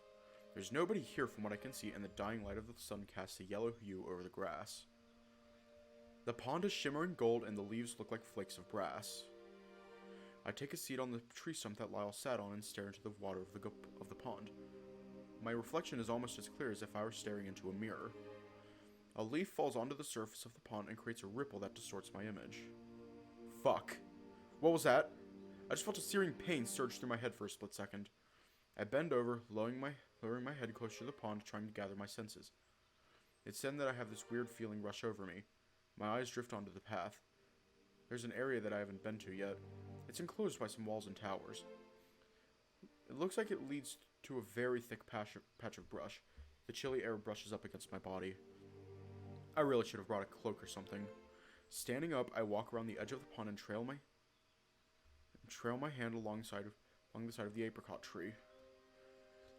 A: There's nobody here from what I can see, and the dying light of the sun casts a yellow hue over the grass. The pond is shimmering gold, and the leaves look like flakes of brass. I take a seat on the tree stump that Lyle sat on and stare into the water of the pond. My reflection is almost as clear as if I were staring into a mirror. A leaf falls onto the surface of the pond and creates a ripple that distorts my image. Fuck. What was that? I just felt a searing pain surge through my head for a split second. I bend over, lowering my head closer to the pond, trying to gather my senses. It's then that I have this weird feeling rush over me. My eyes drift onto the path. There's an area that I haven't been to yet. It's enclosed by some walls and towers. It looks like it leads to a very thick patch of brush. The chilly air brushes up against my body. I really should have brought a cloak or something. Standing up, I walk around the edge of the pond and trail my hand along the side of the apricot tree.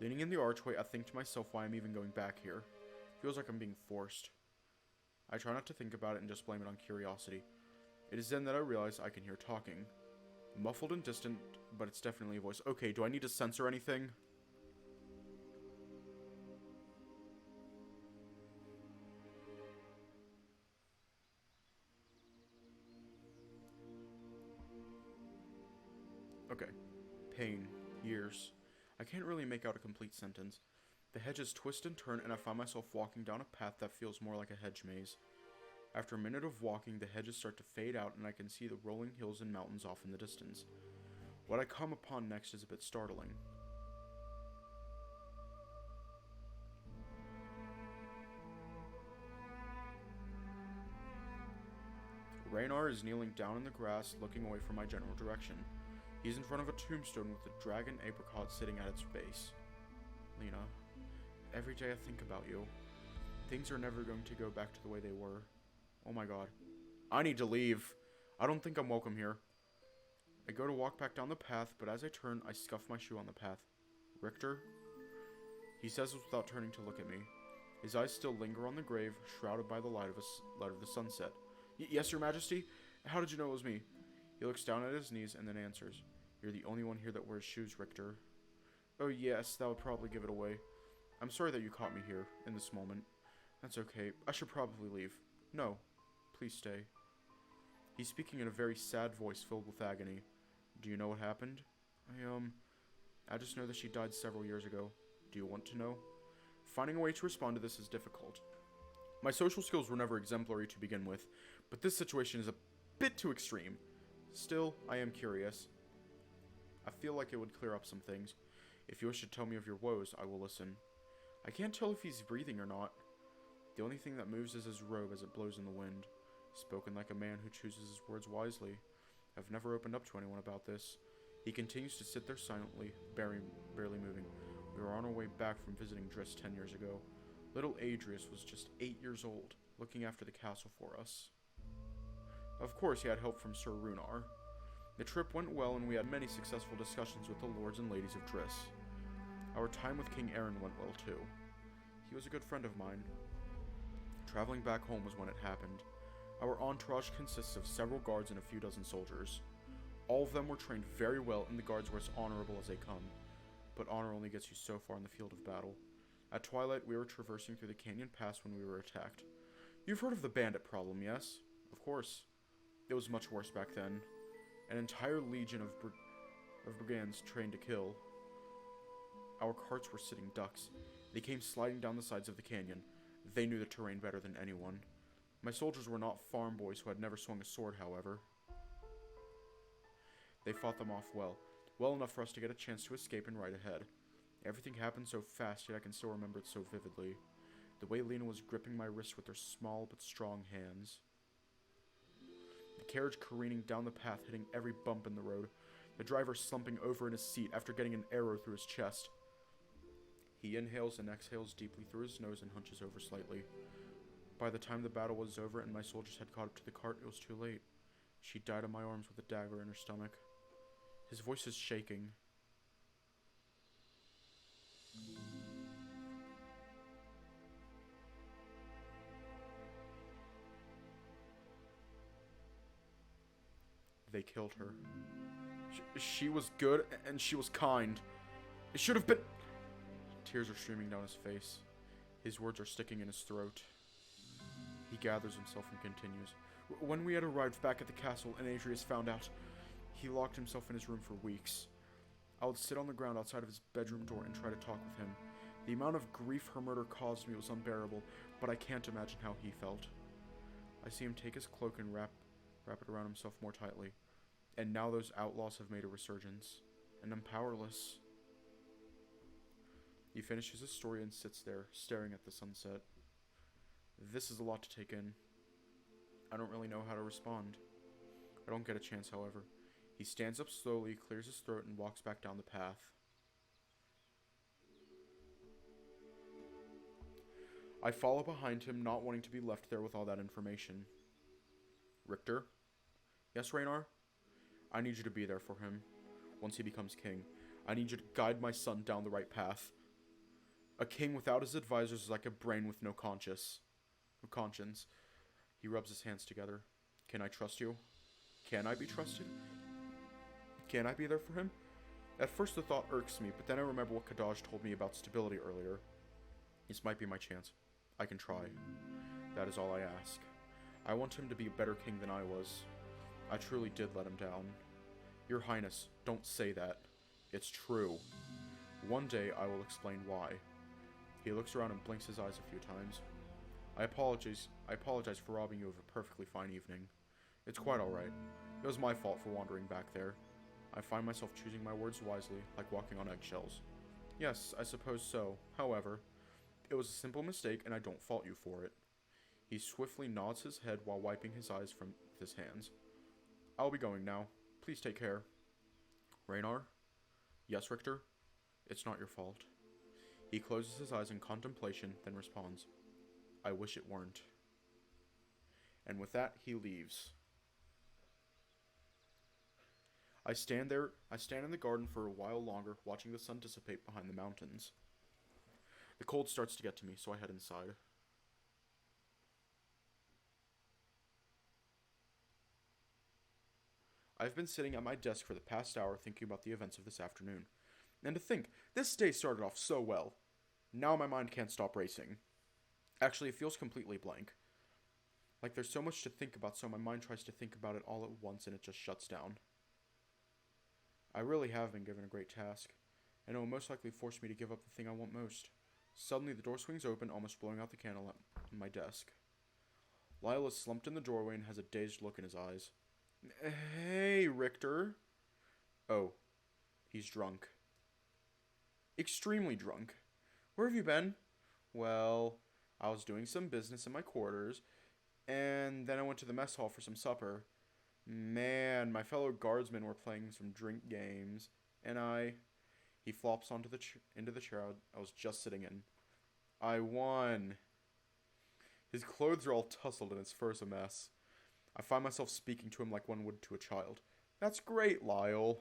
A: Leaning in the archway, I think to myself why I'm even going back here. Feels like I'm being forced. I try not to think about it and just blame it on curiosity. It is then that I realize I can hear talking. Muffled and distant, but it's definitely a voice. Okay, do I need to censor anything? Okay. Pain. Years. I can't really make out a complete sentence. The hedges twist and turn, and I find myself walking down a path that feels more like a hedge maze. After a minute of walking, the hedges start to fade out, and I can see the rolling hills and mountains off in the distance. What I come upon next is a bit startling. Raynar is kneeling down in the grass, looking away from my general direction. He's in front of a tombstone with a dragon apricot sitting at its base. Lena, every day I think about you. Things are never going to go back to the way they were. Oh my god. I need to leave. I don't think I'm welcome here. I go to walk back down the path, but as I turn, I scuff my shoe on the path. Richter? He says this without turning to look at me. His eyes still linger on the grave, shrouded by the light of the sunset. Yes, Your Majesty? How did you know it was me? He looks down at his knees and then answers. You're the only one here that wears shoes, Richter. Oh yes, that would probably give it away. I'm sorry that you caught me here, in this moment. That's okay. I should probably leave. No. Please stay. He's speaking in a very sad voice filled with agony. Do you know what happened? I just know that she died several years ago. Do you want to know? Finding a way to respond to this is difficult. My social skills were never exemplary to begin with, but this situation is a bit too extreme. Still, I am curious. I feel like it would clear up some things. If you wish to tell me of your woes, I will listen. I can't tell if he's breathing or not. The only thing that moves is his robe as it blows in the wind. Spoken like a man who chooses his words wisely. I've never opened up to anyone about this. He continues to sit there silently, barely moving. We were on our way back from visiting Driss 10 years ago. Little Adrius was just 8 years old, looking after the castle for us. Of course, he had help from Sir Runar. The trip went well, and we had many successful discussions with the lords and ladies of Driss. Our time with King Aaron went well, too. He was a good friend of mine. Traveling back home was when it happened. Our entourage consists of several guards and a few dozen soldiers. All of them were trained very well, and the guards were as honorable as they come. But honor only gets you so far in the field of battle. At twilight, we were traversing through the canyon pass when we were attacked. You've heard of the bandit problem, yes? Of course. It was much worse back then. An entire legion of brigands trained to kill. Our carts were sitting ducks. They came sliding down the sides of the canyon. They knew the terrain better than anyone. My soldiers were not farm boys who had never swung a sword, however. They fought them off well enough for us to get a chance to escape and ride ahead. Everything happened so fast, yet I can still remember it so vividly. The way Lena was gripping my wrist with her small but strong hands. The carriage careening down the path, hitting every bump in the road. The driver slumping over in his seat after getting an arrow through his chest. He inhales and exhales deeply through his nose and hunches over slightly. By the time the battle was over and my soldiers had caught up to the cart, it was too late. She died in my arms with a dagger in her stomach. His voice is shaking. They killed her. She was good, and she was kind. It should have been... Tears are streaming down his face. His words are sticking in his throat. He gathers himself and continues. When we had arrived back at the castle and Adrius found out, he locked himself in his room for weeks. I would sit on the ground outside of his bedroom door and try to talk with him. The amount of grief her murder caused me was unbearable, but I can't imagine how he felt. I see him take his cloak and wrap it around himself more tightly. And now those outlaws have made a resurgence, and I'm powerless. He finishes his story and sits there, staring at the sunset. This is a lot to take in. I don't really know how to respond. I don't get a chance, however. He stands up slowly, clears his throat, and walks back down the path. I follow behind him, not wanting to be left there with all that information. Richter? Yes, Raynar? I need you to be there for him. Once he becomes king, I need you to guide my son down the right path. A king without his advisors is like a brain with no conscience. He rubs his hands together. Can I trust you? Can I be trusted? Can I be there for him? At first the thought irks me, but then I remember what Kadaj told me about stability earlier. This might be my chance. I can try. That is all I ask. I want him to be a better king than I was. I truly did let him down. Your Highness, don't say that. It's true. One day I will explain why. He looks around and blinks his eyes a few times. I apologize for robbing you of a perfectly fine evening. It's quite alright. It was my fault for wandering back there. I find myself choosing my words wisely, like walking on eggshells. Yes, I suppose so. However, it was a simple mistake and I don't fault you for it. He swiftly nods his head while wiping his eyes from his hands. I'll be going now. Please take care. Raynar? Yes, Richter? It's not your fault. He closes his eyes in contemplation, then responds, I wish it weren't. And with that, he leaves. I stand in the garden for a while longer, watching the sun dissipate behind the mountains. The cold starts to get to me, so I head inside. I've been sitting at my desk for the past hour thinking about the events of this afternoon. And to think, this day started off so well. Now my mind can't stop racing. Actually, it feels completely blank. Like there's so much to think about, so my mind tries to think about it all at once and it just shuts down. I really have been given a great task, and it will most likely force me to give up the thing I want most. Suddenly, the door swings open, almost blowing out the candle on my desk. Lyle is slumped in the doorway and has a dazed look in his eyes. Hey, Richter. Oh, he's drunk. Extremely drunk. Where have you been? Well, I was doing some business in my quarters, and then I went to the mess hall for some supper. Man, my fellow guardsmen were playing some drink games, and He flops into the chair I was just sitting in. I won. His clothes are all tousled and his fur's a mess. I find myself speaking to him like one would to a child. That's great, Lyle.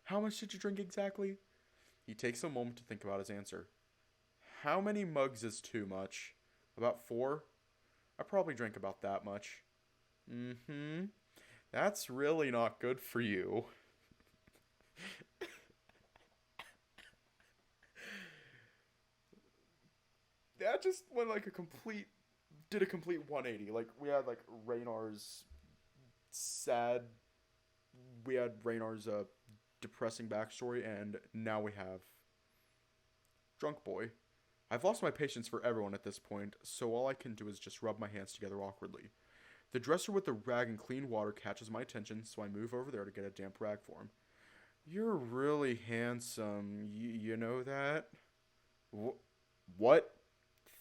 A: How much did you drink exactly? He takes a moment to think about his answer. How many mugs is too much? About 4? I probably drank about that much. That's really not good for you. That just went like a complete 180. Like, we had like Raynar's depressing backstory, and now we have Drunk Boy. I've lost my patience for everyone at this point, so all I can do is just rub my hands together awkwardly. The dresser with the rag and clean water catches my attention, so I move over there to get a damp rag for him. You're really handsome, you know that? What?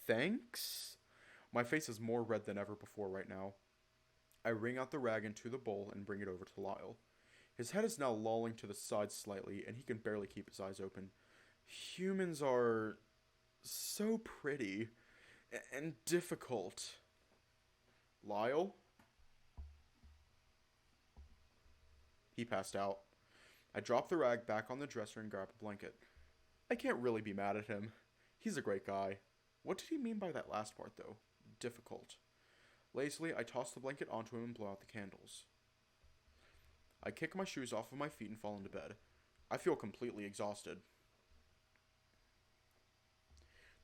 A: Thanks? My face is more red than ever before right now. I wring out the rag into the bowl and bring it over to Lyle. His head is now lolling to the side slightly, and he can barely keep his eyes open. Humans are so pretty and difficult. Lyle? He passed out. I drop the rag back on the dresser and grab a blanket. I can't really be mad at him. He's a great guy. What did he mean by that last part, though? Difficult. Lazily, I toss the blanket onto him and blow out the candles. I kick my shoes off of my feet and fall into bed. I feel completely exhausted.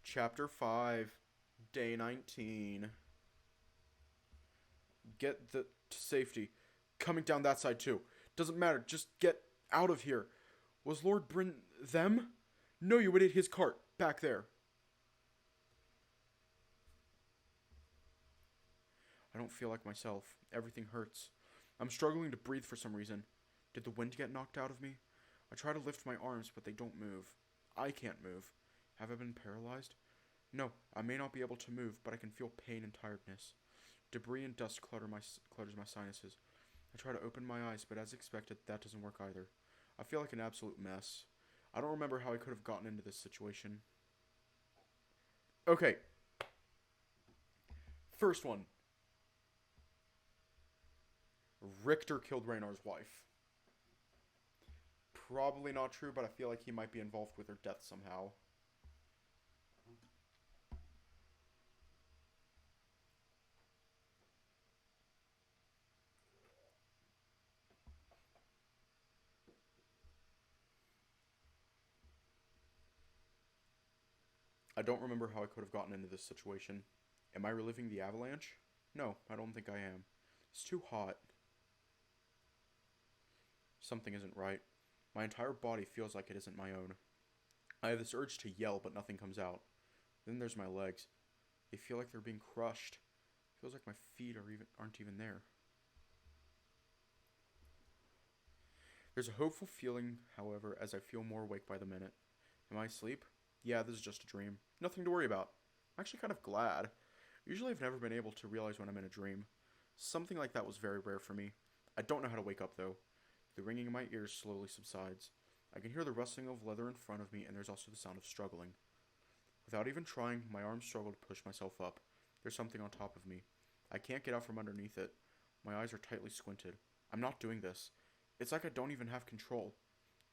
A: Chapter 5, Day 19. Get to safety. Coming down that side too. Doesn't matter, just get out of here. Was Lord Bryn them? No, you idiot, his cart. Back there. I don't feel like myself. Everything hurts. I'm struggling to breathe for some reason. Did the wind get knocked out of me? I try to lift my arms, but they don't move. I can't move. Have I been paralyzed? No, I may not be able to move, but I can feel pain and tiredness. Debris and dust clutters my sinuses. I try to open my eyes, but as expected, that doesn't work either. I feel like an absolute mess. I don't remember how I could have gotten into this situation. Okay. First one. Richter killed Raynar's wife. Probably not true, but I feel like he might be involved with her death somehow. I don't remember how I could have gotten into this situation. Am I reliving the avalanche? No, I don't think I am. It's too hot. Something isn't right. My entire body feels like it isn't my own. I have this urge to yell, but nothing comes out. Then there's my legs. They feel like they're being crushed. It feels like my feet aren't even there. There's a hopeful feeling, however, as I feel more awake by the minute. Am I asleep? Yeah, this is just a dream. Nothing to worry about. I'm actually kind of glad. Usually I've never been able to realize when I'm in a dream. Something like that was very rare for me. I don't know how to wake up, though. The ringing in my ears slowly subsides. I can hear the rustling of leather in front of me, and there's also the sound of struggling. Without even trying, my arms struggle to push myself up. There's something on top of me. I can't get out from underneath it. My eyes are tightly squinted. I'm not doing this. It's like I don't even have control.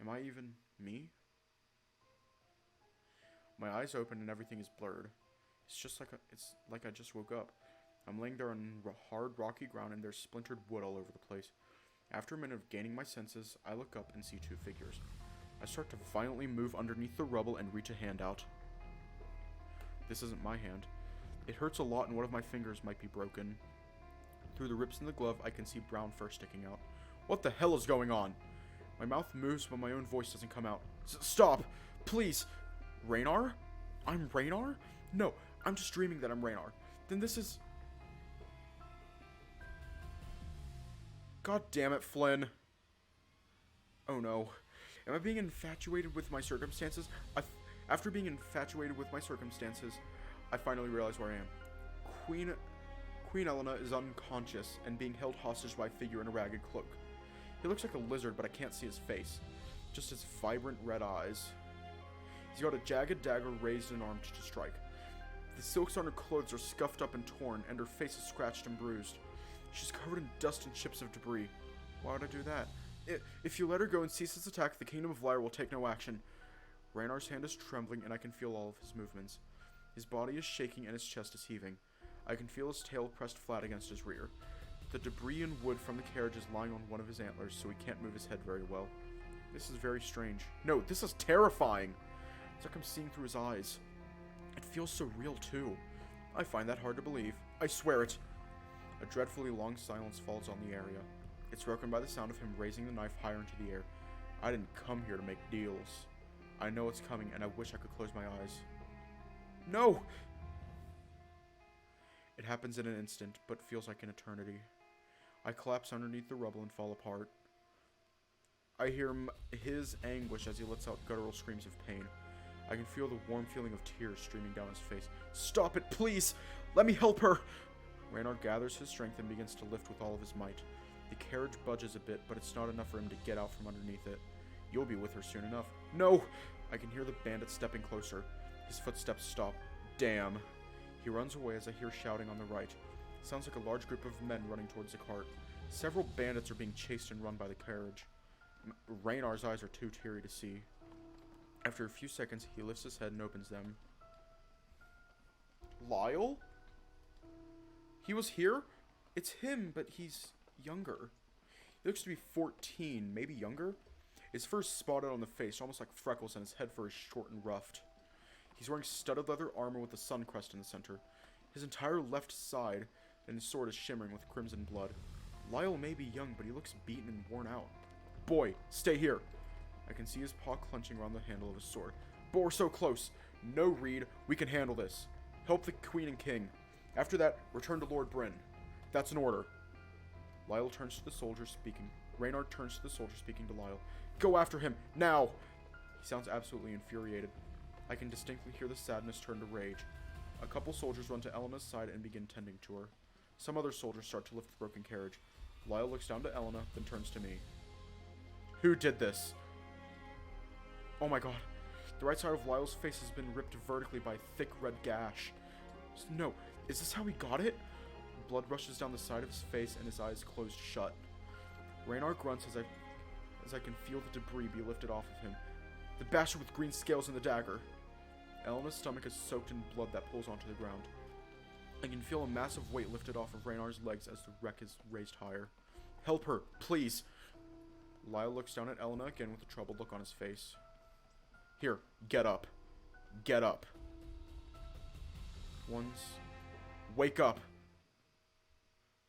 A: Am I even me? My eyes open and everything is blurred. It's like I just woke up. I'm laying there on hard, rocky ground, and there's splintered wood all over the place. After a minute of gaining my senses, I look up and see two figures. I start to violently move underneath the rubble and reach a hand out. This isn't my hand. It hurts a lot and one of my fingers might be broken. Through the rips in the glove, I can see brown fur sticking out. What the hell is going on? My mouth moves, but my own voice doesn't come out. Stop! Please! Raynar? I'm Raynar? No, I'm just dreaming that I'm Raynar. Then this is... God damn it, Flynn. Oh no. Am I being infatuated with my circumstances? After being infatuated with my circumstances, I finally realize where I am. Queen Elena is unconscious and being held hostage by a figure in a ragged cloak. He looks like a lizard, but I can't see his face. Just his vibrant red eyes. He's got a jagged dagger raised and armed to strike. The silks on her clothes are scuffed up and torn, and her face is scratched and bruised. She's covered in dust and chips of debris. Why would I do that? If you let her go and cease its attack, the kingdom of Lyre will take no action. Raynar's hand is trembling, and I can feel all of his movements. His body is shaking, and his chest is heaving. I can feel his tail pressed flat against his rear. The debris and wood from the carriage is lying on one of his antlers, so he can't move his head very well. This is very strange. No, this is terrifying! It's like I'm seeing through his eyes. It feels so real, too. I find that hard to believe. I swear it. A dreadfully long silence falls on the area. It's broken by the sound of him raising the knife higher into the air. I didn't come here to make deals. I know it's coming, and I wish I could close my eyes. No! It happens in an instant, but feels like an eternity. I collapse underneath the rubble and fall apart. I hear his anguish as he lets out guttural screams of pain. I can feel the warm feeling of tears streaming down his face. Stop it, please! Let me help her! Raynar gathers his strength and begins to lift with all of his might. The carriage budges a bit, but it's not enough for him to get out from underneath it. You'll be with her soon enough. No! I can hear the bandit stepping closer. His footsteps stop. Damn. He runs away as I hear shouting on the right. Sounds like a large group of men running towards the cart. Several bandits are being chased and run by the carriage. Raynar's eyes are too teary to see. After a few seconds, he lifts his head and opens them. Lyle? He was here? It's him, but he's younger. He looks to be 14, maybe younger. His fur is spotted on the face, almost like freckles, and his head fur is short and roughed. He's wearing studded leather armor with a sun crest in the center. His entire left side and his sword is shimmering with crimson blood. Lyle may be young, but he looks beaten and worn out. Boy, stay here. I can see his paw clenching around the handle of his sword. But we're so close. No, Reed, we can handle this. Help the Queen and King. After that, return to Lord Bryn. That's an order. Lyle turns to the soldier speaking. Reynard turns to the soldier speaking to Lyle. Go after him, now! He sounds absolutely infuriated. I can distinctly hear the sadness turn to rage. A couple soldiers run to Elena's side and begin tending to her. Some other soldiers start to lift the broken carriage. Lyle looks down to Elena, then turns to me. Who did this? Oh my god. The right side of Lyle's face has been ripped vertically by a thick red gash. No, is this how he got it? Blood rushes down the side of his face and his eyes closed shut. Reynard grunts as I can feel the debris be lifted off of him. The bastard with green scales and the dagger. Elena's stomach is soaked in blood that pulls onto the ground. I can feel a massive weight lifted off of Reynard's legs as the wreck is raised higher. Help her, please. Lyle looks down at Elena again with a troubled look on his face. Here, get up. Get up. Wake up.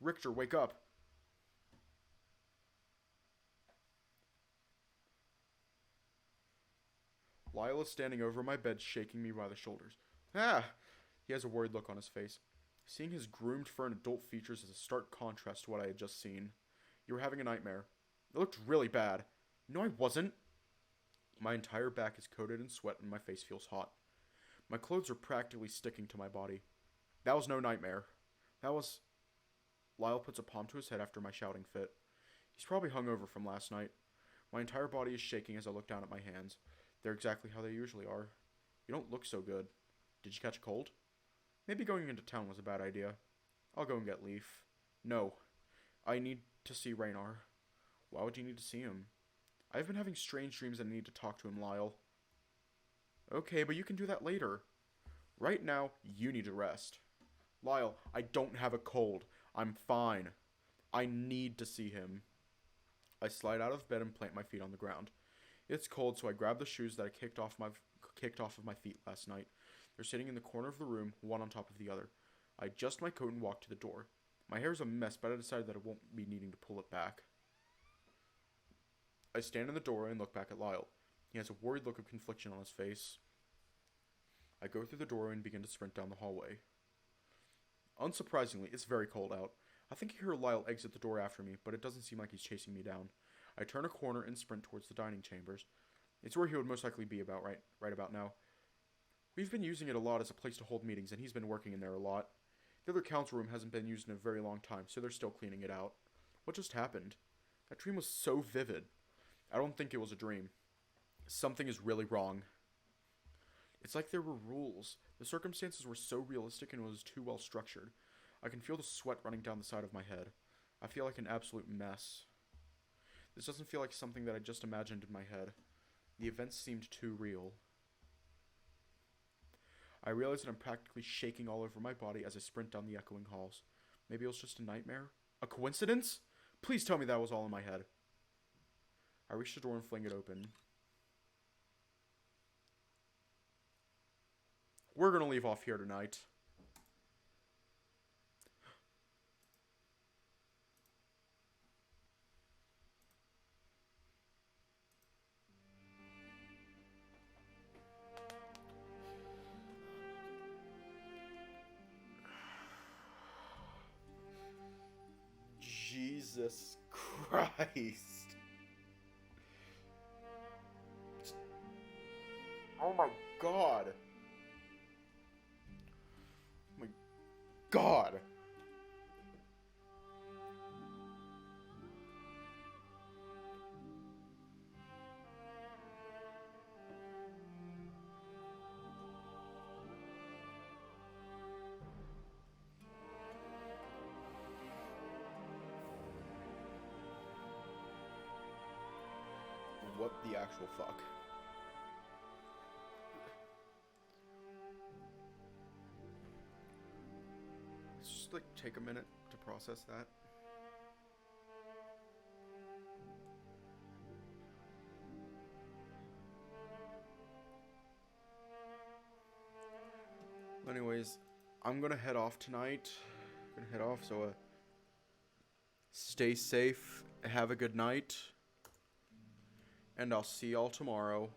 A: Richter, wake up. Lyle is standing over my bed, shaking me by the shoulders. Ah! He has a worried look on his face. Seeing his groomed fur and adult features is a stark contrast to what I had just seen. You were having a nightmare. It looked really bad. No, I wasn't. My entire back is coated in sweat and my face feels hot. My clothes are practically sticking to my body. That was no nightmare. That was... Lyle puts a palm to his head after my shouting fit. He's probably hungover from last night. My entire body is shaking as I look down at my hands. They're exactly how they usually are. You don't look so good. Did you catch a cold? Maybe going into town was a bad idea. I'll go and get Leaf. No. I need to see Reynard. Why would you need to see him? I've been having strange dreams and I need to talk to him, Lyle. Okay, but you can do that later. Right now, you need to rest. Lyle, I don't have a cold. I'm fine. I need to see him. I slide out of bed and plant my feet on the ground. It's cold, so I grab the shoes that I kicked off of my feet last night. They're sitting in the corner of the room, one on top of the other. I adjust my coat and walk to the door. My hair's a mess, but I decided that I won't be needing to pull it back. I stand in the doorway and look back at Lyle. He has a worried look of confliction on his face. I go through the doorway and begin to sprint down the hallway. Unsurprisingly, it's very cold out. I think I hear Lyle exit the door after me, but it doesn't seem like he's chasing me down. I turn a corner and sprint towards the dining chambers. It's where he would most likely be right about now. We've been using it a lot as a place to hold meetings, and he's been working in there a lot. The other council room hasn't been used in a very long time, so they're still cleaning it out. What just happened? That dream was so vivid. I don't think it was a dream. Something is really wrong. It's like there were rules. The circumstances were so realistic and it was too well structured. I can feel the sweat running down the side of my head. I feel like an absolute mess. This doesn't feel like something that I just imagined in my head. The events seemed too real. I realize that I'm practically shaking all over my body as I sprint down the echoing halls. Maybe it was just a nightmare? A coincidence? Please tell me that was all in my head. I reach the door and fling it open. We're gonna leave off here tonight. Jesus Christ. Oh my god. Oh my god. What the actual fuck? Let's just like take a minute to process that. Anyways, I'm gonna head off tonight. So stay safe, have a good night, and I'll see y'all tomorrow.